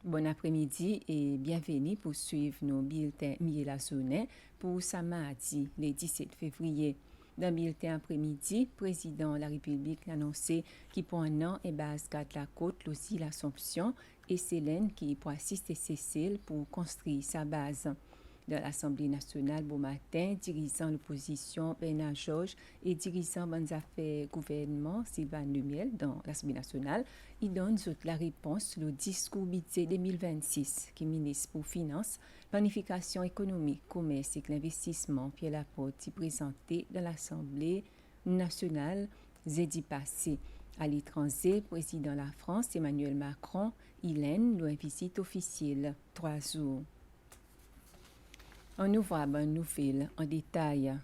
Bon après-midi et bienvenue pour suivre nos bulletins Miela Sonnet pour ce mardi, le 17 février. Dans le bulletin après-midi, le président de la République a annoncé qu'il pour un an et base de la côte, aussi l'Assomption, et Célène qui pour assister Cécile pour construire sa base. Dans l'Assemblée nationale, bon matin, dirigeant l'opposition Bernard Georges et dirigeant bonnes affaires gouvernement Sylvain Lumiel dans l'Assemblée nationale, ils donnent la réponse sur le discours budget 2026 qui ministre pour Finances, Planification économique, Commerce et l'investissement Pierre Laporte présenté dans l'Assemblée nationale jeudi passé. À l'étranger, président de la France Emmanuel Macron, Hélène, une visite officielle 3 jours. On nous voit une nouvelle en détail.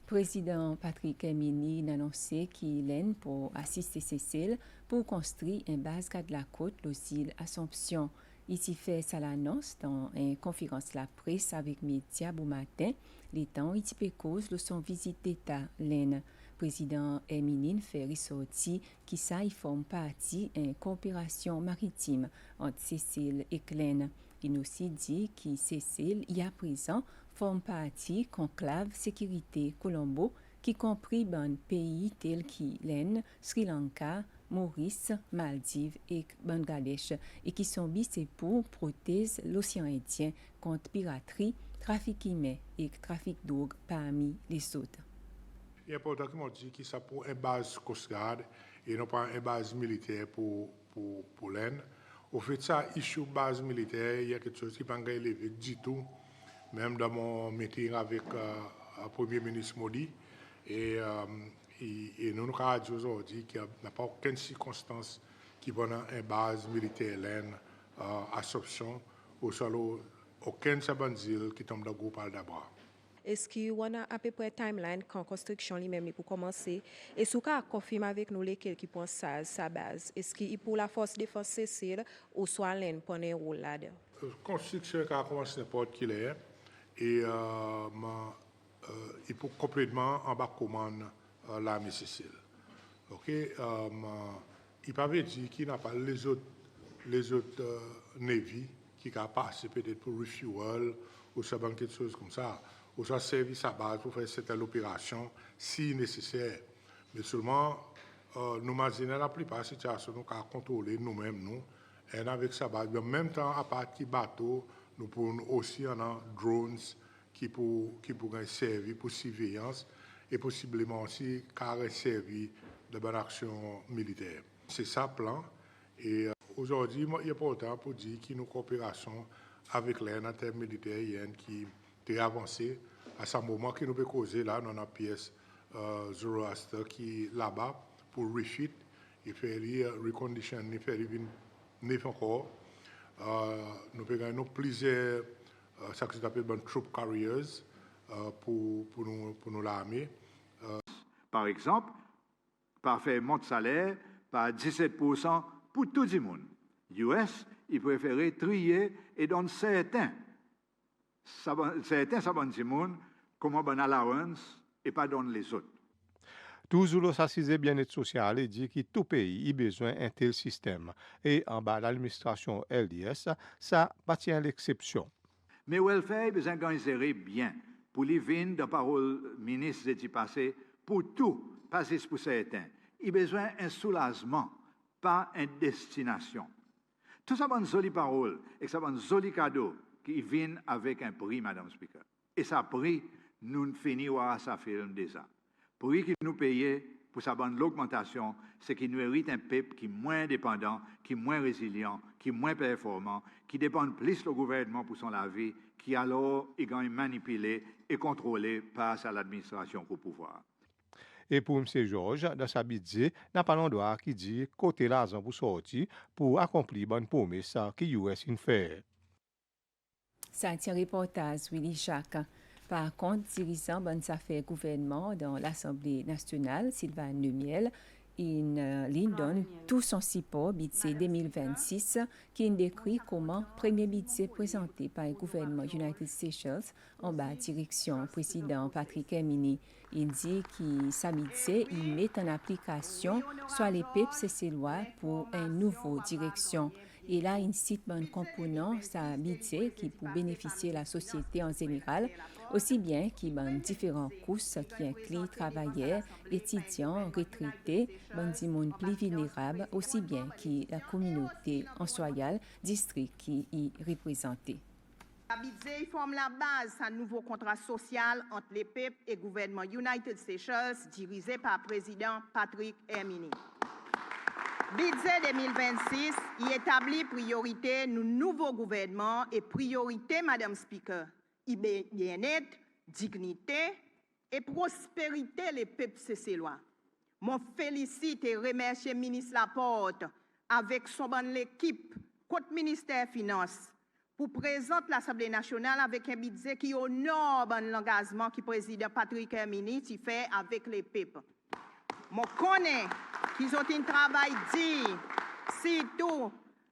Président Patrick Hermini a annoncé qu'il est pour assister Cécile pour construire une base de la côte, l'île Assomption. Ici fait ça l'annonce dans une conférence de la presse avec médias au matin. Les temps il cause de son visite d'État l'Aisne. Président Hermini fait ressortir qui ça y forme partie d'une coopération maritime entre Cécile et l'Aisne. Il aussi dit que Cécile y a présent forme partie conclave sécurité Colombo qui compris bon pays tels que l'Aisne, Sri Lanka, Maurice, Maldives et Bangladesh et qui sont bissés pour protéger l'océan Indien contre piraterie, trafic humain et trafic de drogue parmi les autres. Il est important que je dise que ça pour une base Coast Guard et non pas une base militaire pour l'Aisne. Au fait, ça, issue base militaire, il y a quelque chose qui n'est pas élevé du tout, même dans mon meeting avec le Premier ministre Modi. Et nous avons dit aujourd'hui qu'il n'y a pas aucune circonstance qui va dans une base militaire l'Aisne Assomption, ou solo aucun sabandil qui tombe dans le groupe d'abord. Est-ce qu'il y a à peu près timeline quand la construction lui-même pour commencer? Et ce cas confirme avec nous lesquels qui pensent sa base. Est-ce qu'il pour la force de défense Cécile ou soit l'Aisne pour un rôle là-dedans? La construction a commencé n'importe qui est et il faut complètement en bas commande l'armée Cécile. Ok, il peut dire qu'il n'a pas les autres navy qui ont passé peut-être pour refuel ou ça quelque chose comme ça. Ou ça servir sa base pour faire cette opération si nécessaire. Mais seulement, nous imaginons la plupart des situations nous avons contrôler nous-mêmes, nous, et avec sa base. Mais en même temps, à partir bateau, nous pouvons aussi avoir drones qui pourraient servir pour surveillance et possiblement aussi servir de bonne action militaire. C'est ça le plan. Et aujourd'hui, il est important pour dire que nos coopérations avec l'Aisne en termes militaires qui est avancé à ce moment qui nous peut causer là dans la pièce Zoroaster qui est là-bas pour refit et faire reconditionner, faire neuf encore. Nous avons plusieurs ça que s'appelle troop carriers pour nous l'armée. Par exemple, par faire monte salaire par 17% pour tout le monde. US, il préférait trier et donner certains sabons comme un allowance et pas donner les autres. Toujours le bien-être social et dit que tout pays a besoin d'un tel système. Et en bas, l'administration LDS, ça pas à l'exception. Mais welfare, besoin d'organiser bien pour les vignes de parole ministre du passé, pour tout, pas juste pour certains. Il a besoin d'un soulagement, pas une destination. Tout ça, bonne jolie parole et ça, bon joli cadeau qui vient avec un prix, Madame Speaker. Et ça prix, nous finissons à sa film déjà. Prix qui nous paye pour sa bonne augmentation, c'est qu'il nous hérite un peuple qui est moins dépendant, qui est moins résilient, qui est moins performant, qui dépend plus du gouvernement pour son la vie, qui alors est manipulé et contrôlé par l'administration au pouvoir. Et pour M. Georges, dans sa budget, n'a pas l'endroit qui dit côté l'argent pour sortir pour accomplir bonne promesse que US fait. Ça tient reportage Willy Jacques. Par contre, dirigeant bonnes affaires gouvernement dans l'Assemblée nationale, Sylvain Lumiel, il donne tout son support au budget 2026 qui décrit comment le premier budget présenté par le gouvernement United Seychelles en bas direction président Patrick Hermini. Il dit que sa budget il met en application soit les PEP loi pour une nouvelle direction. Et là, il cite un component, sa budget qui pour bénéficier la société en général, aussi bien qu'il y a différents courses qui incluent travailleurs, étudiants, retraités, des monde plus vulnérables, aussi bien que la communauté en soyal, district qui y représenté. La budget forme la base d'un nouveau contrat social entre les PEP et le gouvernement United Seychelles dirigé par le président Patrick Hermini. Budget 2026 y établit priorité nous nouveau gouvernement et priorité, Madame Speaker, bien-être, dignité et prospérité les peuples cécélois. Mon félicite et remercie le ministre Laporte avec son bonne équipe, côté ministère des Finances, pour présenter l'Assemblée nationale avec un budget qui honore l'engagement que le président Patrick Hermini fait avec les peuples. Je connais qu'ils ont un travail dit, surtout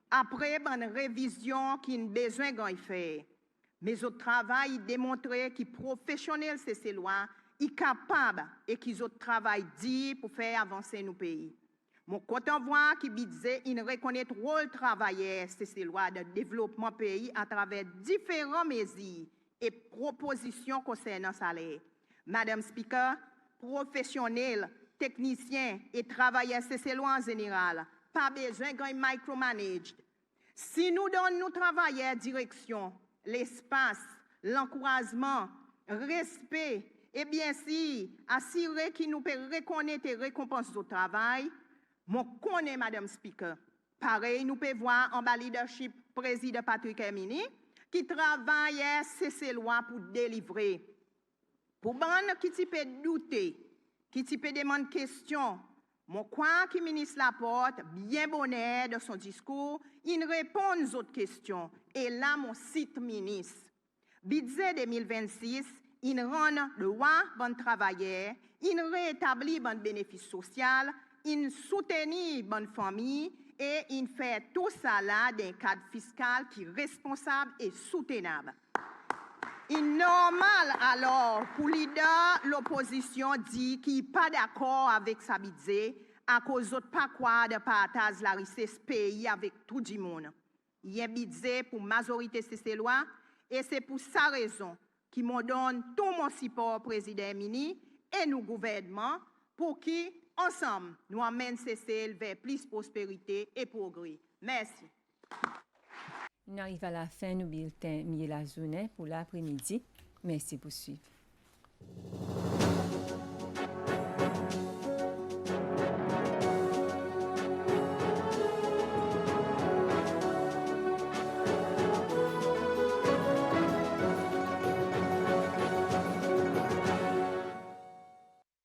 après une révision qui a besoin de faire. Mais au travail, démontrer qu'ils sont professionnels, c'est ces lois, ils sont capables et qu'ils ont travail dit pour faire avancer nos pays. Mon content voir qui budget, il reconnaît le rôle travailleur, c'est ces lois de développement pays à travers différents mesures et propositions concernant le salaire. Madame Speaker, professionnels, techniciens et travailleurs, c'est ces lois en général, pas besoin de micromanage. Si nous donnons nos travailleurs direction, l'espace, l'encouragement, respect, et bien si assurer qu'ils nous peut reconnaître et récompenser au travail, mon connaît Madame Speaker. Pareil, nous pouvons voir en bas leadership président Patrick Hermini qui travaille ces lois pour délivrer. Pour bonne qui peut douter, qui peut demander question, mon crois que le ministre Laporte, bien bonheur de son discours, il répond aux autres questions. Et là, mon cite ministre. Budget 2026, il rend le droit bon travailleur, il rétablit bon bénéfice social, il soutenir bonne famille et il fait tout ça là dans un cadre fiscal qui est responsable et soutenable. Il est normal alors pour leader l'opposition dit qu'il n'est pas d'accord avec sa budget à cause de pas quoi de partage la richesse pays avec tout le monde. Il y a un budget pour la majorité de ces lois et c'est pour sa raison qui me donne tout mon support au président Hermini et nous gouvernement pour qui ensemble nous amènent CCL vers plus prospérité et progrès. Merci. On arrive à la fin du bulletin Miel la journée pour l'après-midi. Merci pour suivre.